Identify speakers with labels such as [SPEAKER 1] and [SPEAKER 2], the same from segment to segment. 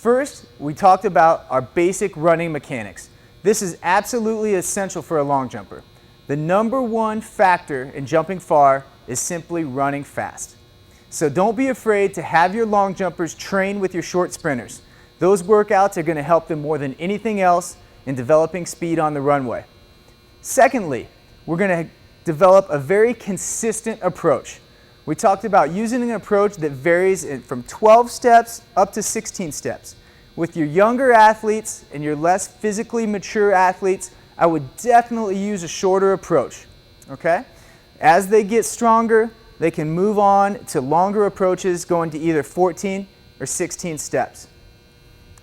[SPEAKER 1] First, we talked about our basic running mechanics. This is absolutely essential for a long jumper. The number one factor in jumping far is simply running fast. So don't be afraid to have your long jumpers train with your short sprinters. Those workouts are going to help them more than anything else in developing speed on the runway. Secondly, we're going to develop a very consistent approach. We talked about using an approach that varies from 12 steps up to 16 steps. With your younger athletes and your less physically mature athletes, I would definitely use a shorter approach. Okay? As they get stronger, they can move on to longer approaches going to either 14 or 16 steps.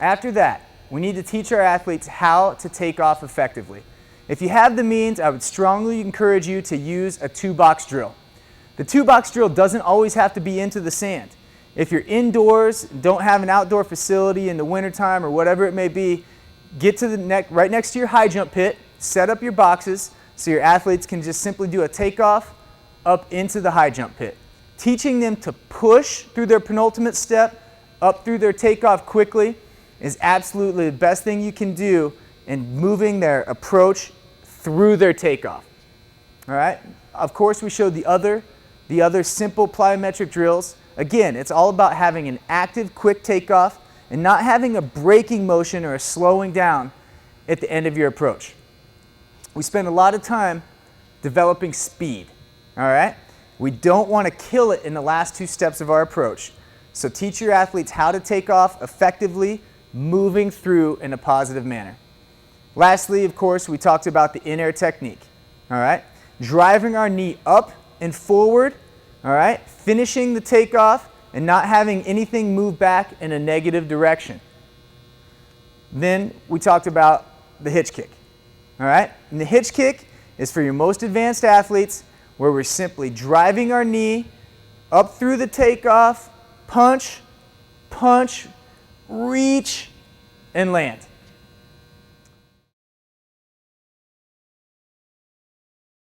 [SPEAKER 1] After that, we need to teach our athletes how to take off effectively. If you have the means, I would strongly encourage you to use a two-box drill. The two-box drill doesn't always have to be into the sand. If you're indoors, don't have an outdoor facility in the wintertime or whatever it may be, get to the right next to your high jump pit, set up your boxes so your athletes can just simply do a takeoff up into the high jump pit. Teaching them to push through their penultimate step up through their takeoff quickly is absolutely the best thing you can do in moving their approach through their takeoff. All right? Of course, we showed the other simple plyometric drills. Again, it's all about having an active, quick takeoff and not having a braking motion or a slowing down at the end of your approach. We spend a lot of time developing speed. All right? We don't want to kill it in the last two steps of our approach. So teach your athletes how to take off effectively, moving through in a positive manner. Lastly, of course, we talked about the in-air technique. All right? Driving our knee up and forward, all right? Finishing the takeoff and not having anything move back in a negative direction. Then we talked about the hitch kick. All right? And the hitch kick is for your most advanced athletes, where we're simply driving our knee up through the takeoff, punch, punch, reach, and land.